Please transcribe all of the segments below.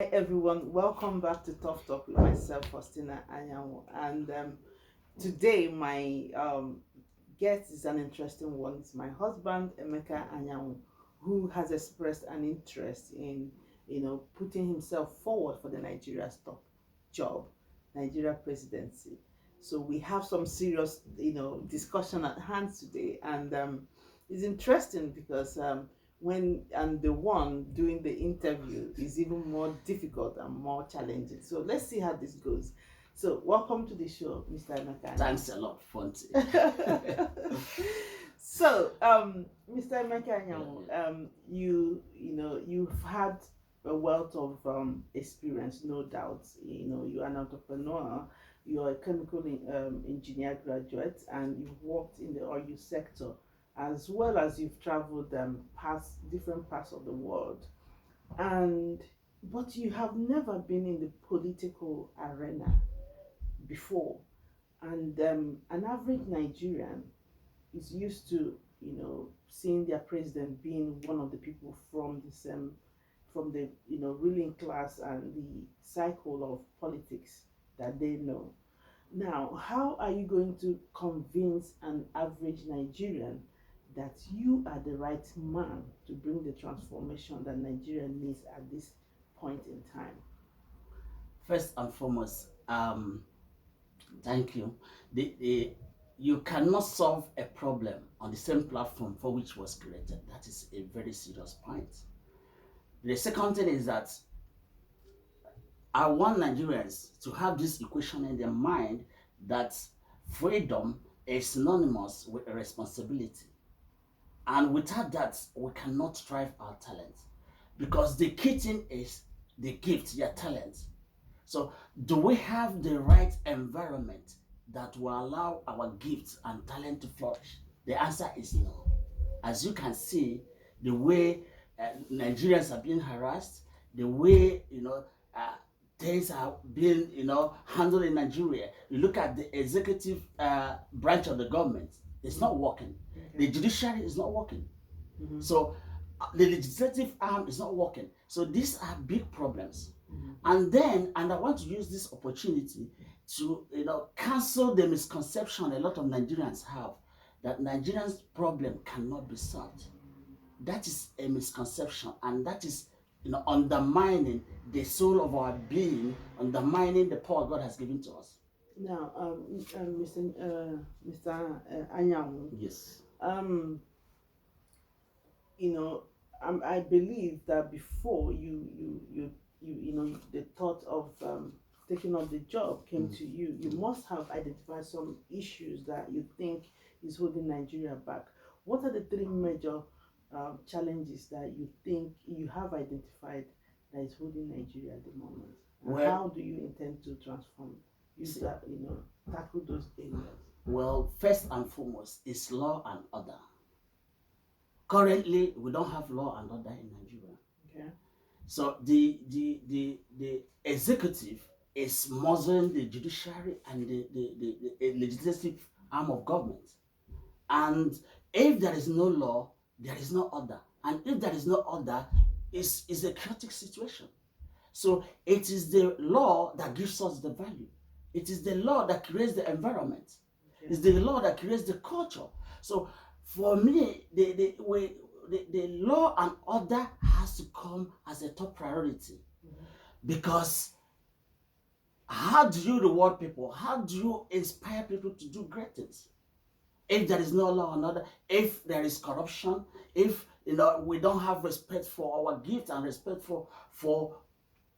Hi everyone, welcome back to Toughtalk with myself, Faustina Anyanwu. And today my guest is an interesting one. It's my husband, Emeka Anyanwu, who has expressed an interest in, putting himself forward for the Nigeria's top job, Nigeria presidency. So we have some serious, discussion at hand today, and it's interesting because when and the one doing the interview is even more difficult and more challenging. So let's see how this goes. So welcome to the show, Mr. Emeka. Thanks a lot, Fonte. So, Mr. Emeka Anyanwu, you've had a wealth of experience, no doubt. You're an entrepreneur, you're a chemical engineer graduate, and you've worked in the oil sector, as well as you've traveled past different parts of the world. And but you have never been in the political arena before. And an average Nigerian is used to, seeing their president being one of the people from the same, from the, ruling class and the cycle of politics that they know. Now, how are you going to convince an average Nigerian that you are the right man to bring the transformation that Nigeria needs at this point in time? First and foremost, thank you. You cannot solve a problem on the same platform for which was created. That is a very serious point. The second thing is that I want Nigerians to have this equation in their mind that freedom is synonymous with a responsibility. And without that, we cannot drive our talent. Because the key thing is the gift, your talent. So, do we have the right environment that will allow our gifts and talent to flourish? The answer is no. As you can see, the way Nigerians are being harassed, the way things are being handled in Nigeria. You look at the executive branch of the government; it's not working. Okay. The judiciary is not working. Mm-hmm. So the legislative arm is not working. So these are big problems. Mm-hmm. And I want to use this opportunity to cancel the misconception a lot of Nigerians have that Nigerians' problem cannot be solved. That is a misconception, and that is undermining the soul of our being, undermining the power God has given to us. Now, Mr. Anyanwu. Yes. I believe that before the thought of taking up the job came to you, you must have identified some issues that you think is holding Nigeria back. What are the three major challenges that you think you have identified that is holding Nigeria at the moment? And how do you intend to transform, tackle those areas? Well, first and foremost is law and order. Currently, we don't have law and order in Nigeria. Okay. So the executive is muzzling the judiciary and the legislative arm of government. And if there is no law, there is no order. And if there is no order, it's a chaotic situation. So it is the law that gives us the value. It is the law that creates the environment. Okay. It's the law that creates the culture. So for me, the law and order has to come as a top priority. Mm-hmm. Because how do you reward people? How do you inspire people to do great things? If there is no law and order, if there is corruption, if we don't have respect for our gift and respect for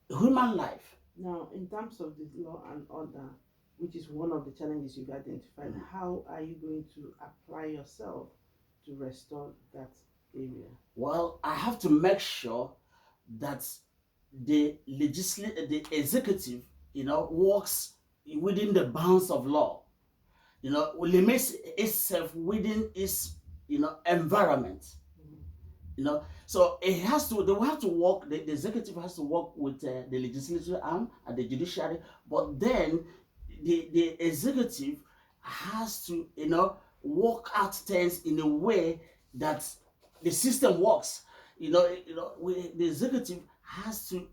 human life. Now, in terms of the law and order, which is one of the challenges you've identified, how are you going to apply yourself to restore that area? Well, I have to make sure that the executive, works within the bounds of law. Limits itself within its, environment. Mm-hmm. So they will have to work, the executive has to work with the legislative arm and the judiciary, but then the executive has to, work out things in a way that the system works. The executive has to,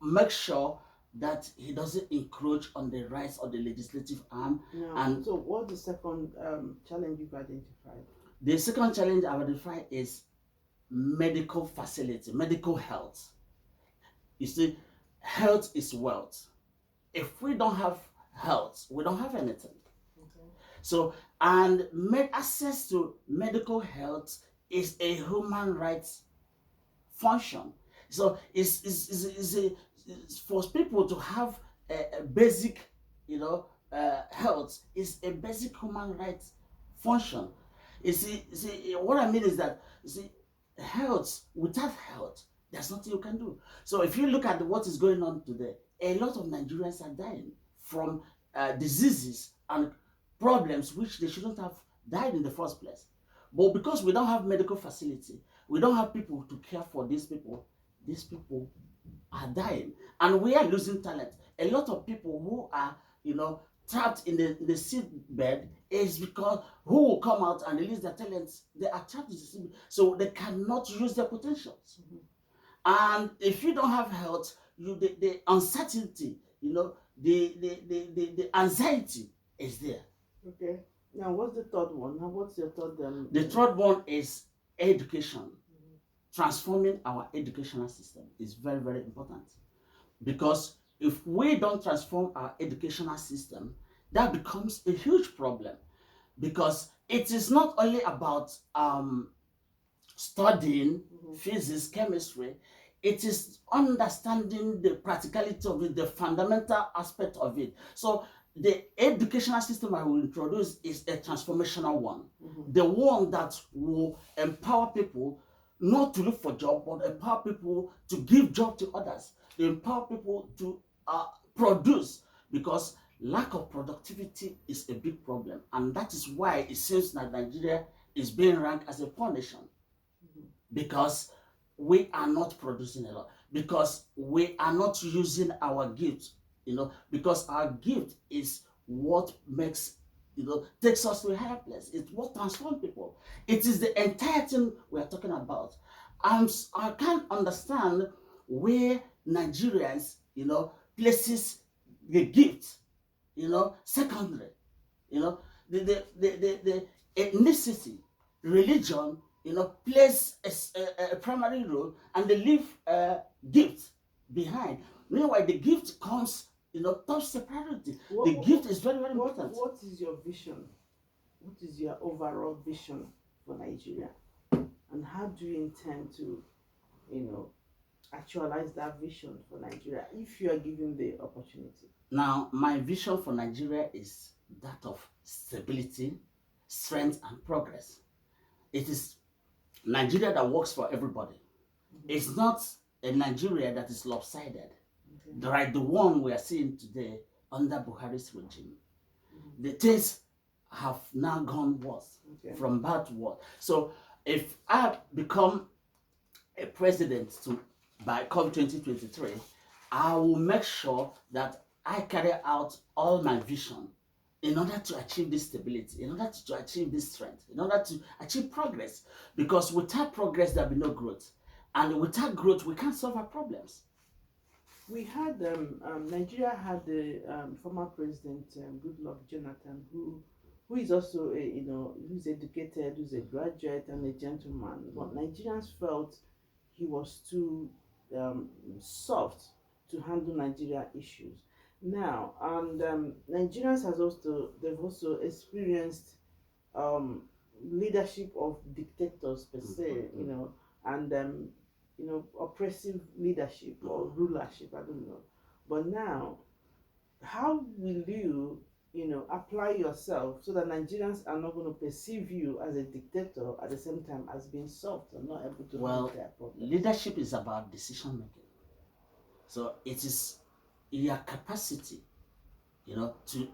make sure that he doesn't encroach on the rights of the legislative arm. Now, And so what's the second challenge you've identified? the second challenge I've identified is medical facility, medical health. You see, health is wealth. If we don't have health, we don't have anything. Okay. So, and access to medical health is a human rights function. So, it's for people to have a basic, health is a basic human rights function. You see, what I mean is that, you see, health, without health, there's nothing you can do. So if you look at what is going on today, a lot of Nigerians are dying from diseases and problems which they shouldn't have died in the first place. But because we don't have medical facility, we don't have people to care for these people are dying. And we are losing talent. A lot of people who are, trapped in the seed bed is because who will come out and release their talents, they are trapped in the seed bed, so they cannot use their potentials. Mm-hmm. And if you don't have health, the uncertainty, the anxiety is there. Okay. Now, what's the third one? Now, what's your third? The third one is education. Mm-hmm. Transforming our educational system is very, very important, because if we don't transform our educational system, that becomes a huge problem, because it is not only about studying physics, chemistry, it is understanding the practicality of it, the fundamental aspect of it. So the educational system I will introduce is a transformational one, the one that will empower people not to look for job, but empower people to give job to others, empower people to produce, because lack of productivity is a big problem, and that is why it seems that Nigeria is being ranked as a poor nation, because we are not producing a lot, because we are not using our gift, because our gift is what makes, takes us to a higher place. It's what transforms people. It is the entire thing we are talking about. I can't understand where Nigerians, places the gift, secondary, the ethnicity, religion, plays a primary role, and they leave gift behind. Meanwhile, the gift comes, tops the priority. The gift is very, very important. What is your vision? What is your overall vision for Nigeria? And how do you intend to, actualize that vision for Nigeria if you are given the opportunity? Now, my vision for Nigeria is that of stability, strength, and progress. It is Nigeria that works for everybody. It's not a Nigeria that is lopsided, like the one we are seeing today under Buhari's regime. The things have now gone worse, from bad to worse. So if I become a president by come 2023, I will make sure that I carry out all my vision in order to achieve this stability, in order to achieve this strength, in order to achieve progress. Because without progress, there will be no growth. And without growth, we can't solve our problems. We had, Nigeria had the former president, Goodluck Jonathan, who is also, who's educated, who's a graduate and a gentleman. But Nigerians felt he was too soft to handle Nigeria issues. Now, and Nigerians they've also experienced leadership of dictators per se, and oppressive leadership or rulership, I don't know. But now, how will you, apply yourself so that Nigerians are not going to perceive you as a dictator at the same time as being soft and not able to handle their problems? Leadership is about decision making. So it is your capacity, to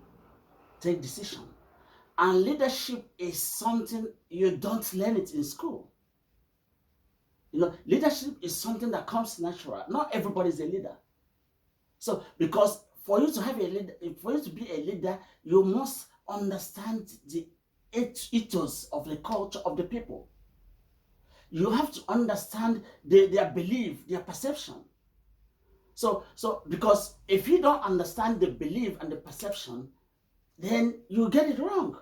take decision. And leadership is something you don't learn it in school. Leadership is something that comes natural. Not everybody is a leader. So, because for you to have a leader, for you to be a leader, you must understand the ethos of the culture of the people. You have to understand their belief, their perception. So because if you don't understand the belief and the perception, then you get it wrong.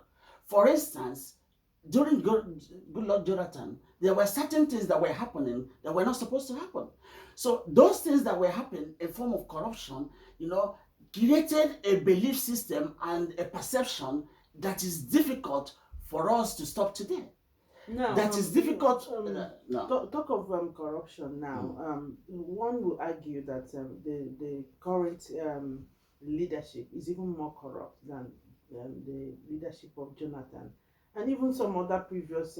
For instance, during good Lord Jonathan, there were certain things that were happening that were not supposed to happen. So those things that were happening in form of corruption, created a belief system and a perception that is difficult for us to stop today. Now, That is difficult. No. talk of corruption now. One will argue that the current leadership is even more corrupt than the leadership of Jonathan, and even some other previous.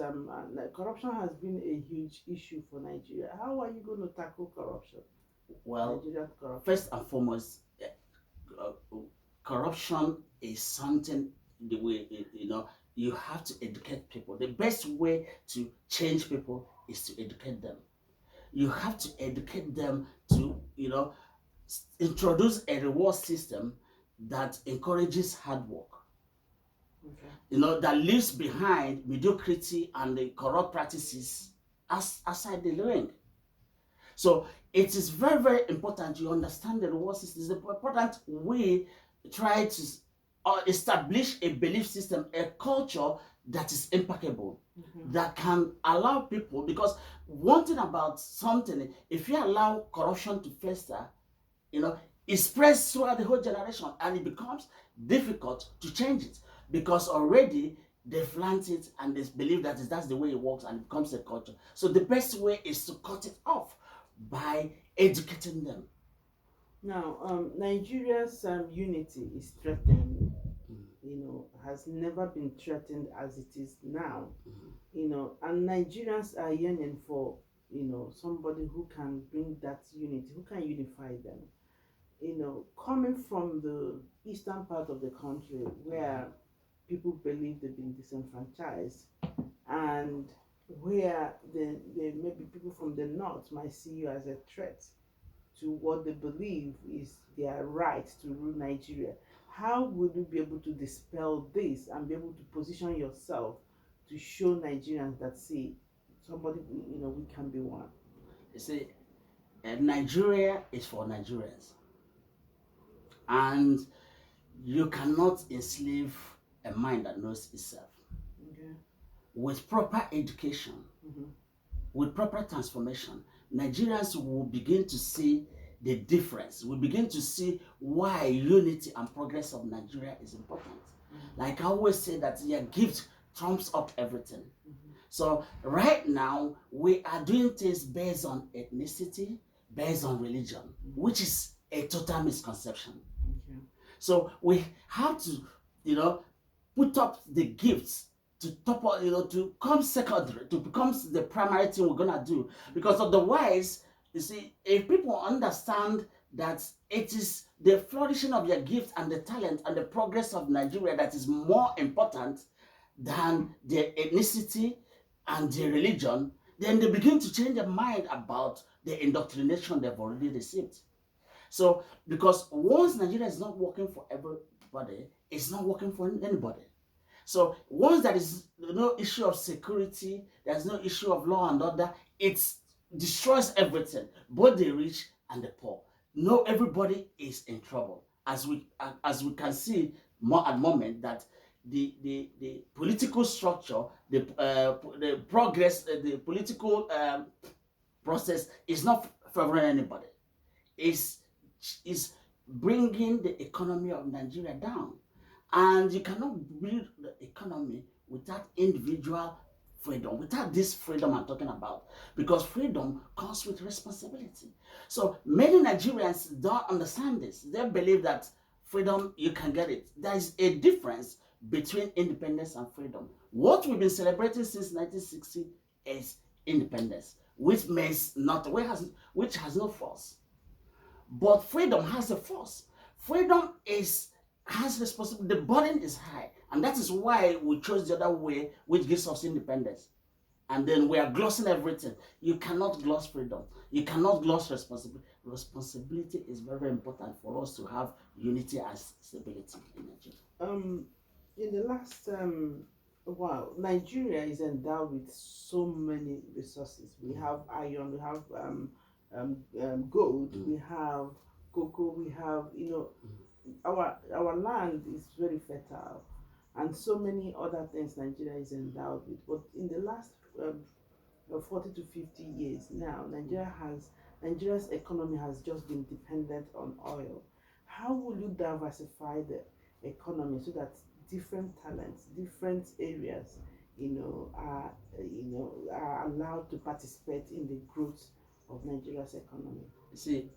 Like corruption has been a huge issue for Nigeria. How are you going to tackle corruption? Well, Nigerian corruption. first and foremost, uh, corruption is something the way you have to educate people. The best way to change people is to educate them. You have to educate them to introduce a reward system that encourages hard work. Okay. That leaves behind mediocrity and the corrupt practices outside the ring. So it is very, very important you understand the reward system. It's important we try to establish a belief system, a culture that is impeccable, that can allow people, because one thing about something, if you allow corruption to fester, it spreads throughout the whole generation and it becomes difficult to change it because already they've learned it and they believe that that's the way it works and it becomes a culture. So the best way is to cut it off by educating them. Now, Nigeria's unity is threatened. Has never been threatened as it is now. And Nigerians are yearning for somebody who can bring that unity, who can unify them. Coming from the eastern part of the country where people believe they've been disenfranchised, and where maybe people from the north might see you as a threat to what they believe is their right to rule Nigeria. How would you be able to dispel this and be able to position yourself to show Nigerians that, see, somebody, we can be one? You see, Nigeria is for Nigerians, and you cannot enslave a mind that knows itself. Okay. With proper education, with proper transformation, Nigerians will begin to see the difference. We begin to see why unity and progress of Nigeria is important. Like I always say that your gift trumps up everything. So right now we are doing things based on ethnicity, based on religion, which is a total misconception. So we have to, put up the gifts to top up, to come secondary, to become the primary thing we're gonna do. Because otherwise, you see, if people understand that it is the flourishing of your gift and the talent and the progress of Nigeria that is more important than their ethnicity and their religion, then they begin to change their mind about the indoctrination they've already received. So, because once Nigeria is not working for everybody, it's not working for anybody. So once there is no issue of security, there's no issue of law and order, it destroys everything, both the rich and the poor. No, everybody is in trouble. As we can see more at the moment that the political structure, the progress, the political process is not favoring anybody. Is bringing the economy of Nigeria down. And you cannot build the economy without individual freedom, without this freedom I'm talking about, because freedom comes with responsibility. So many Nigerians don't understand this. They believe that freedom, you can get it. There is a difference between independence and freedom. What we've been celebrating since 1960 is independence, which means not, which has no force. But freedom has a force. Freedom has responsibility. The burden is high, and that is why we chose the other way, which gives us independence. And then we are glossing everything. You cannot gloss freedom. You cannot gloss responsibility. Responsibility is very important for us to have unity and stability in Nigeria. In the last while, Nigeria is endowed with so many resources. We have iron, we have gold, we have cocoa, we have, our land is very fertile, and so many other things Nigeria is endowed with. But in the last 40 to 50 years now, Nigeria's economy has just been dependent on oil. How will you diversify the economy so that different talents, different areas, are allowed to participate in the growth of Nigeria's economy? See,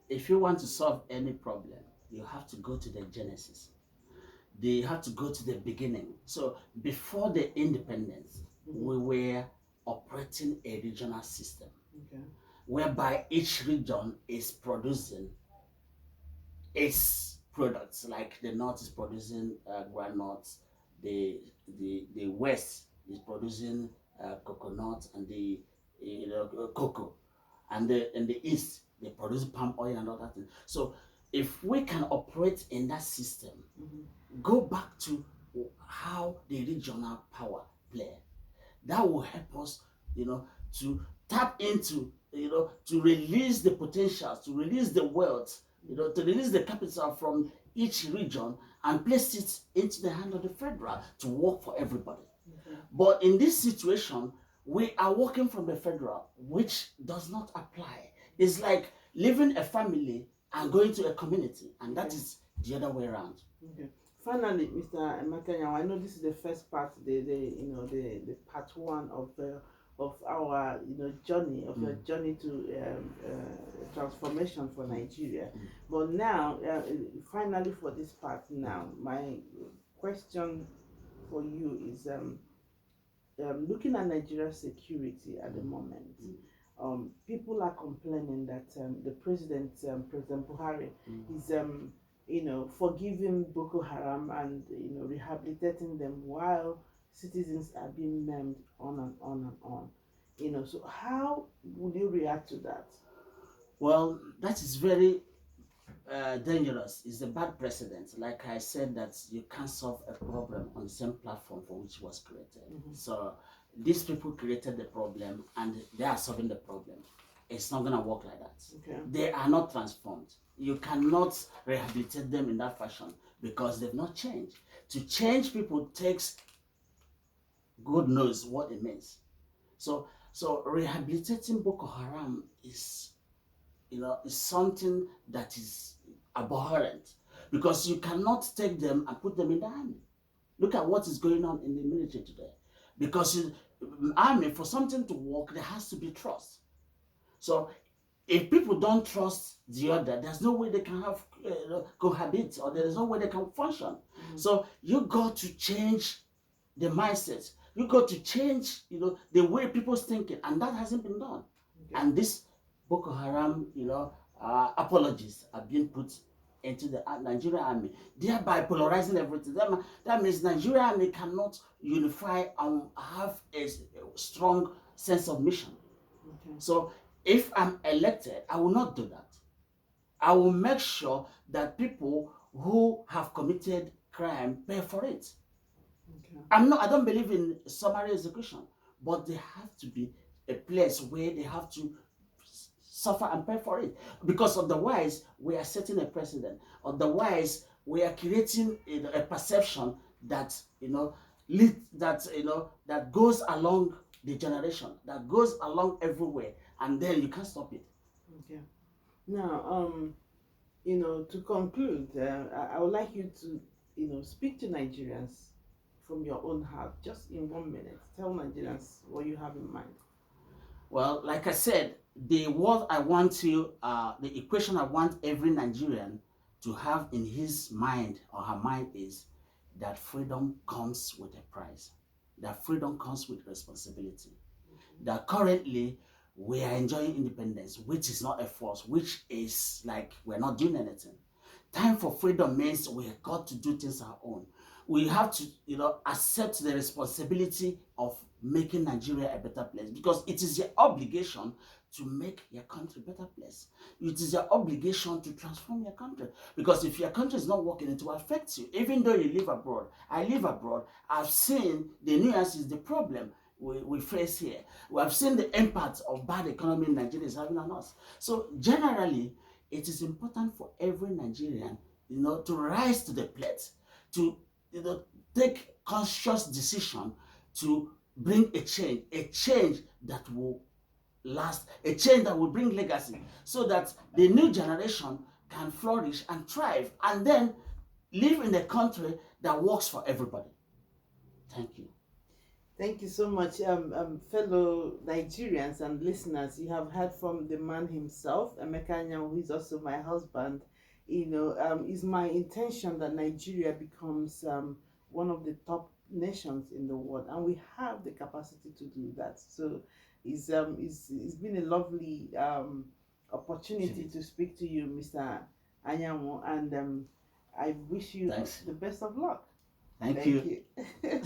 if you want to solve any problem, you have to go to the genesis. They have to go to the beginning. So before the independence, we were operating a regional system, Okay. whereby each region is producing its products. Like the north is producing groundnuts, the west is producing coconut and the cocoa, and in the east they produce palm oil and other things. So if we can operate in that system, go back to how the regional power play, that will help us, to tap into, to release the potentials, to release the wealth, to release the capital from each region and place it into the hand of the federal to work for everybody. But in this situation, we are working from the federal, which does not apply. It's like leaving a family and going to a community, and that is the other way around. Okay. Finally, Mr. Emeka Anyanwu, I know this is the first part, the part one of our journey, of your journey to transformation for Nigeria. But now, finally, for this part now, my question for you is, looking at Nigeria's security at the moment, people are complaining that the president, President Buhari, is forgiving Boko Haram and rehabilitating them while citizens are being maimed on and on and on. So how would you react to that? Well, that is very dangerous. It's a bad precedent. Like I said, that you can't solve a problem on the same platform for which it was created. So these people created the problem and they are solving the problem. It's not going to work like that. Okay. They are not transformed. You cannot rehabilitate them in that fashion because they've not changed. To change people takes God knows what it means. So rehabilitating Boko Haram is something that is abhorrent, because you cannot take them and put them in the army. Look at what is going on in the military today. Because army, for something to work, there has to be trust. So if people don't trust the other, there's no way they can have cohabit, or there's no way they can function. So you got to change the mindset. You got to change, the way people's thinking, and that hasn't been done. Okay. And this Boko Haram, apologies are being put into the Nigerian army, thereby polarizing everything. That means Nigerian army cannot unify and have a strong sense of mission. Okay. So if I'm elected, I will not do that. I will make sure that people who have committed crime pay for it. Okay. I don't believe in summary execution, but there have to be a place where they have to suffer and pay for it, because otherwise we are setting a precedent. Otherwise we are creating a perception that that goes along the generation, that goes along everywhere, and then you can't stop it. Okay. Now, to conclude, I would like you to speak to Nigerians from your own heart, just in 1 minute. Tell Nigerians what you have in mind. Well, like I said, the equation I want every Nigerian to have in his mind or her mind is that freedom comes with a price. That freedom comes with responsibility. That currently we are enjoying independence, which is not a force, which is like we're not doing anything. Time for freedom means we have got to do things our own. We have to, accept the responsibility of making Nigeria a better place, because it is your obligation to make your country a better place. It is your obligation to transform your country, because if your country is not working, it will affect you. Even though you live abroad, I live abroad, I've seen the nuances, the problem. we face here. We have seen the impact of bad economy Nigeria is having on us. So generally, it is important for every Nigerian, to rise to the plate, to take conscious decision to bring a change that will last, a change that will bring legacy, so that the new generation can flourish and thrive, and then live in a country that works for everybody. Thank you. Thank you so much, fellow Nigerians and listeners. You have heard from the man himself, Emeka Anyanwu, who is also my husband. It's my intention that Nigeria becomes one of the top nations in the world, and we have the capacity to do that. So, it's been a lovely opportunity to speak to you, Mr. Anyanwu, and I wish you Thanks. the best of luck. Thank you. You.